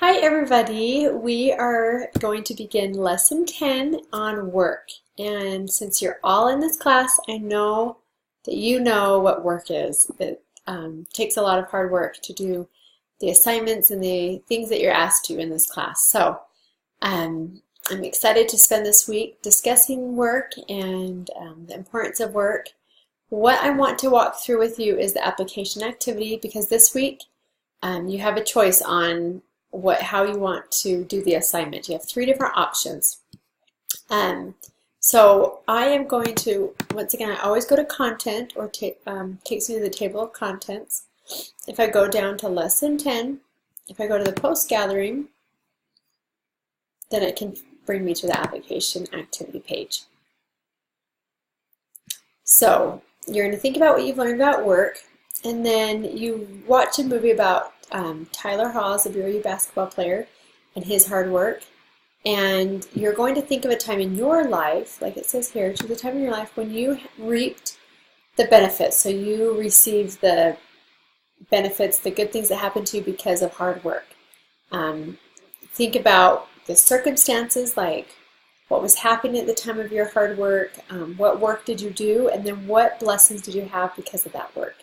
Hi everybody, we are going to begin lesson 10 on work. And since you're all in this class, I know that you know what work is. It takes a lot of hard work to do the assignments and the things that you're asked to in this class. So I'm excited to spend this week discussing work and the importance of work. What I want to walk through with you is the application activity, because this week you have a choice on how you want to do the assignment. You have three different options. So I am going to, once again, I always go to content, or takes me to the table of contents. If I go down to lesson 10, if I go to the post gathering, then it can bring me to the application activity page. So you're going to think about what you've learned about work, and then you watch a movie about Tyler Haws, the BYU basketball player, and his hard work. And you're going to think of a time in your life, like it says here, to the time in your life when you reaped the benefits. So you received the benefits, the good things that happened to you because of hard work. Think about the circumstances, like what was happening at the time of your hard work, what work did you do, and then what blessings did you have because of that work.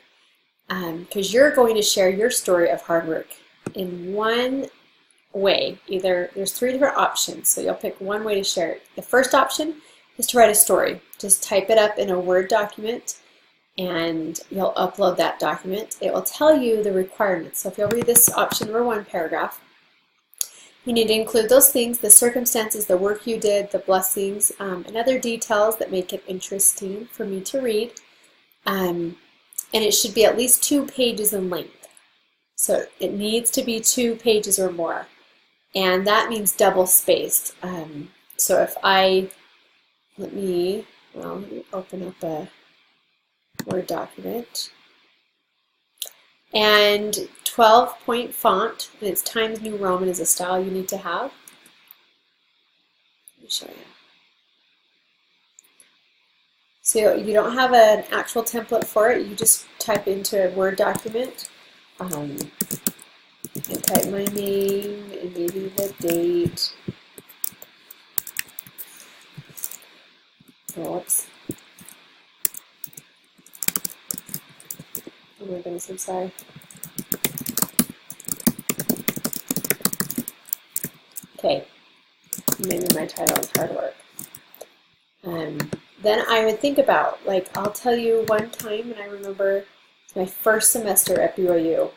Because you're going to share your story of hard work in one way. Either there's three different options, so you'll pick one way to share it. The first option is to write a story. Just type it up in a Word document and you'll upload that document. It will tell you the requirements. So if you'll read this option number 1 paragraph, you need to include those things, the circumstances, the work you did, the blessings, and other details that make it interesting for me to read. And it should be at least 2 pages in length. So it needs to be 2 pages or more. And that means double spaced. So if let me open up a Word document. And 12-point font, and it's Times New Roman is a style you need to have. Let me show you. So you don't have an actual template for it, you just type into a Word document and type my name and maybe the date. Whoops. Oh my goodness, I'm sorry. Okay, maybe my title is hard work. Then I would think about, I'll tell you one time, and I remember my first semester at BYU.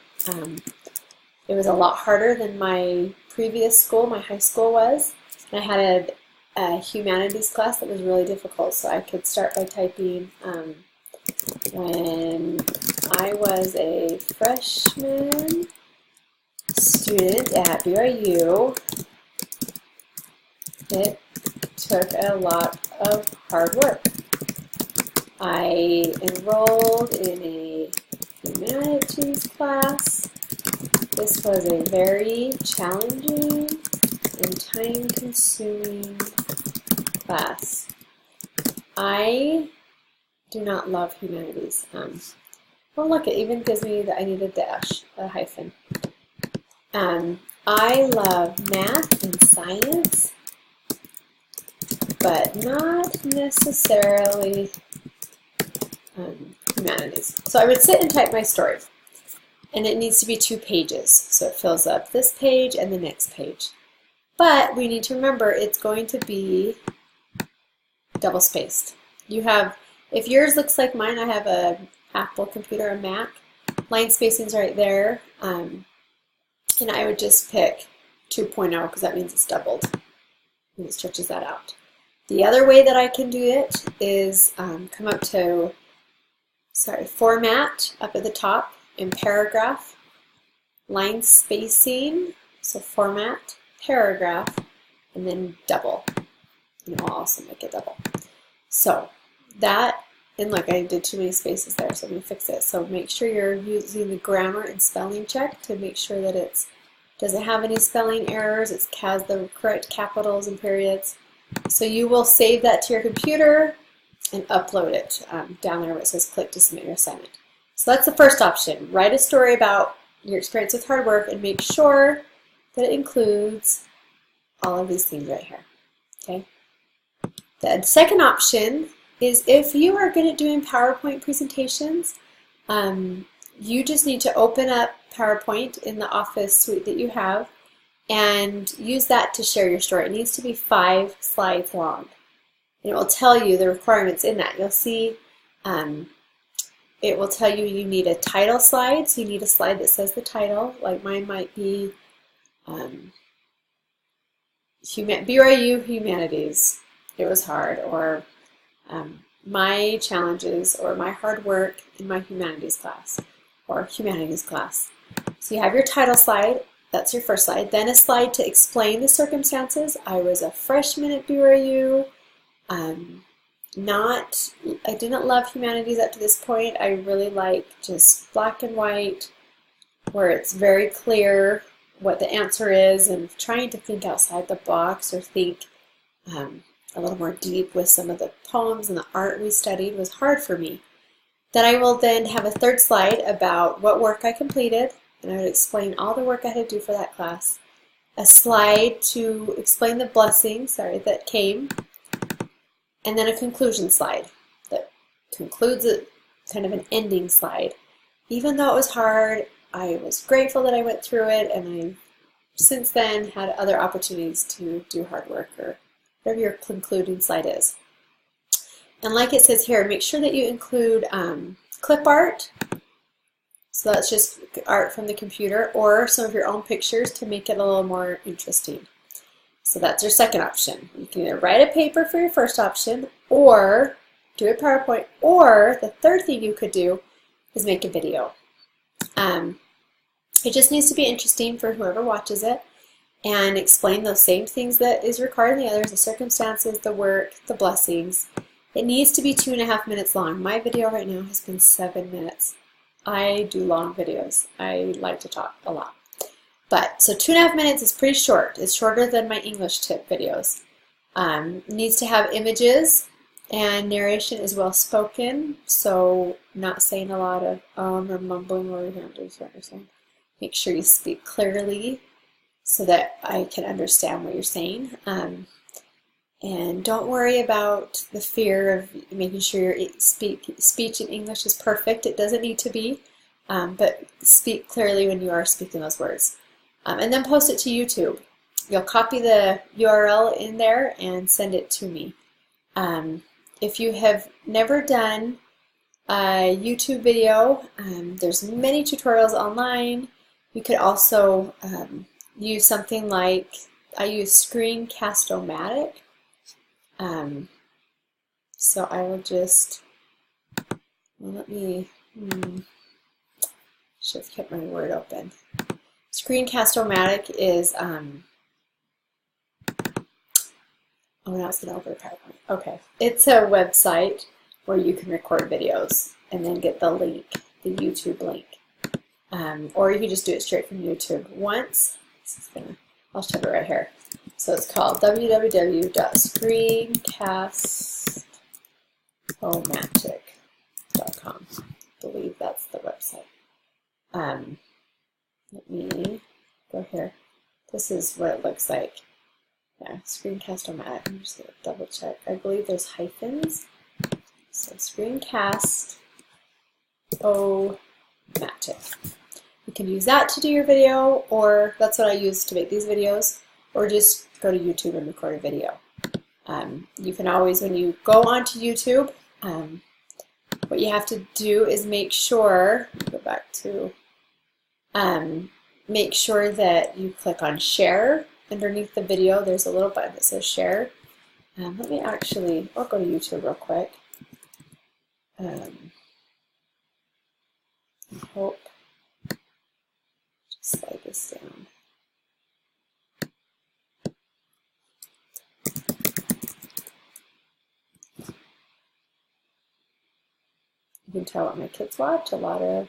It was a lot harder than my previous school, my high school was. And I had a humanities class that was really difficult, so I could start by typing when I was a freshman student at BYU, it took a lot of hard work. I enrolled in a humanities class. This was a very challenging and time-consuming class. I do not love humanities. Well, look, it even gives me that I need a dash, a hyphen. I love math and science, but not necessarily humanities. So I would sit and type my story, and it needs to be 2 pages, so it fills up this page and the next page. But we need to remember it's going to be double spaced. You have, if yours looks like mine, I have a Apple computer, a Mac, line spacing's right there, and I would just pick 2.0 because that means it's doubled, and it stretches that out. The other way that I can do it is come up to, format up at the top, in paragraph, line spacing, so format, paragraph, and then double. And I'll also make it double. So that, and look, I did too many spaces there, so I'm going to fix it. So make sure you're using the grammar and spelling check to make sure that it doesn't have any spelling errors, it has the correct capitals and periods. So you will save that to your computer and upload it down there where it says click to submit your assignment. So that's the first option. Write a story about your experience with hard work and make sure but it includes all of these things right here. Okay. The second option is if you are good at doing PowerPoint presentations, you just need to open up PowerPoint in the Office suite that you have and use that to share your story. It needs to be 5 slides long. And it will tell you the requirements in that. You'll see it will tell you you need a title slide, so you need a slide that says the title. Like mine might be BYU Humanities. It was hard, or my challenges, or my hard work in my humanities class, or humanities class. So you have your title slide, that's your first slide. Then a slide to explain the circumstances. I was a freshman at BYU. I didn't love humanities up to this point. I really like just black and white, where it's very clear what the answer is, and trying to think outside the box or think a little more deep with some of the poems and the art we studied was hard for me. Then I will then have a third slide about what work I completed, and I would explain all the work I had to do for that class. A slide to explain the blessings, that came, and then a conclusion slide that concludes it, kind of an ending slide. Even though it was hard, I was grateful that I went through it, and I've since then had other opportunities to do hard work, or whatever your concluding slide is. And like it says here, make sure that you include clip art. So that's just art from the computer, or some of your own pictures to make it a little more interesting. So that's your second option. You can either write a paper for your first option, or do a PowerPoint, or the third thing you could do is make a video. It just needs to be interesting for whoever watches it, and explain those same things that is required in the others, the circumstances, the work, the blessings. It needs to be 2.5 minutes long. My video right now has been 7 minutes. I do long videos. I like to talk a lot. But, so 2.5 minutes is pretty short. It's shorter than my English tip videos. It needs to have images, and narration is well spoken, so not saying a lot of or mumbling or something. Make sure you speak clearly so that I can understand what you're saying. And don't worry about the fear of making sure your speech in English is perfect. It doesn't need to be, but speak clearly when you are speaking those words. And then post it to YouTube. You'll copy the URL in there and send it to me. If you have never done a YouTube video, there's many tutorials online. You could also use something like, I use Screencast-O-Matic. So I will just, let me, should have kept my Word open. Screencast-O-Matic is, oh, now it's going to open PowerPoint. Okay. It's a website where you can record videos and then get the link, the YouTube link. Or you can just do it straight from YouTube. I'll show it right here. So it's called www.screencast-o-matic.com. I believe that's the website. Let me go here. This is what it looks like. Yeah, Screencast-O-Matic. I'm just going to double check. I believe there's hyphens. So Screencast-O-Matic. You can use that to do your video, or that's what I use to make these videos, or just go to YouTube and record a video. You can always, when you go onto YouTube, what you have to do is make sure, go back to, make sure that you click on share. Underneath the video, there's a little button that says share. Let me actually, I'll go to YouTube real quick. I hope, just slide this down. You can tell what my kids watch, a lot of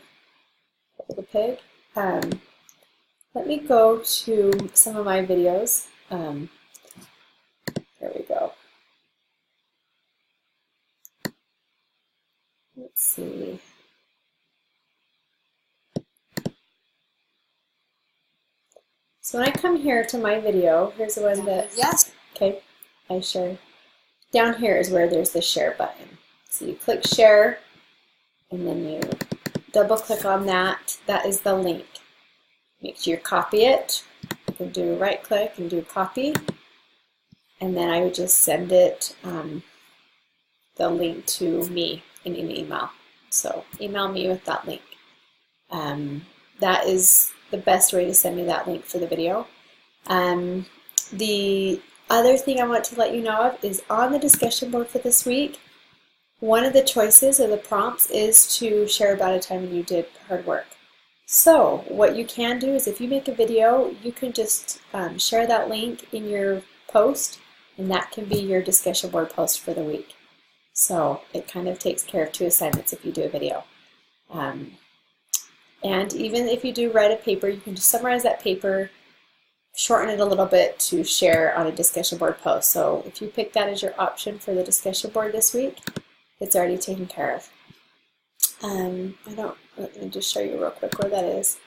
the Pig. Let me go to some of my videos. There we go. Let's see. So when I come here to my video, here's the one that, Yes. okay, I share. Down here is where there's the share button. So you click share, and then you double click on that. That is the link. Make sure you copy it. You can do right click and do copy. And then I would just send it, the link to me in an email. So email me with that link. That is the best way to send me that link for the video. The other thing I want to let you know of is on the discussion board for this week, one of the choices of the prompts is to share about a time when you did hard work. So what you can do is if you make a video, you can just share that link in your post, and that can be your discussion board post for the week. So it kind of takes care of two assignments if you do a video. And even if you do write a paper, you can just summarize that paper, shorten it a little bit to share on a discussion board post. So if you pick that as your option for the discussion board this week, it's already taken care of. Let me just show you real quick where that is.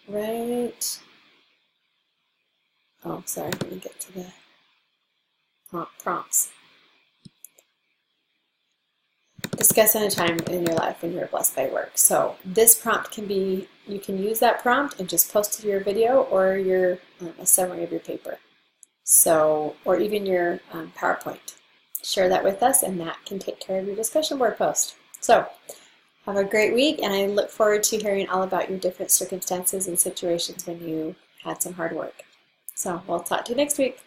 Right. Oh, sorry, let me get to the prompts. Discuss a time in your life when you were blessed by work. So this prompt can be, you can use that prompt and just post to your video or your a summary of your paper. So, or even your PowerPoint. Share that with us, and that can take care of your discussion board post. So, have a great week, and I look forward to hearing all about your different circumstances and situations when you had some hard work. So, we'll talk to you next week.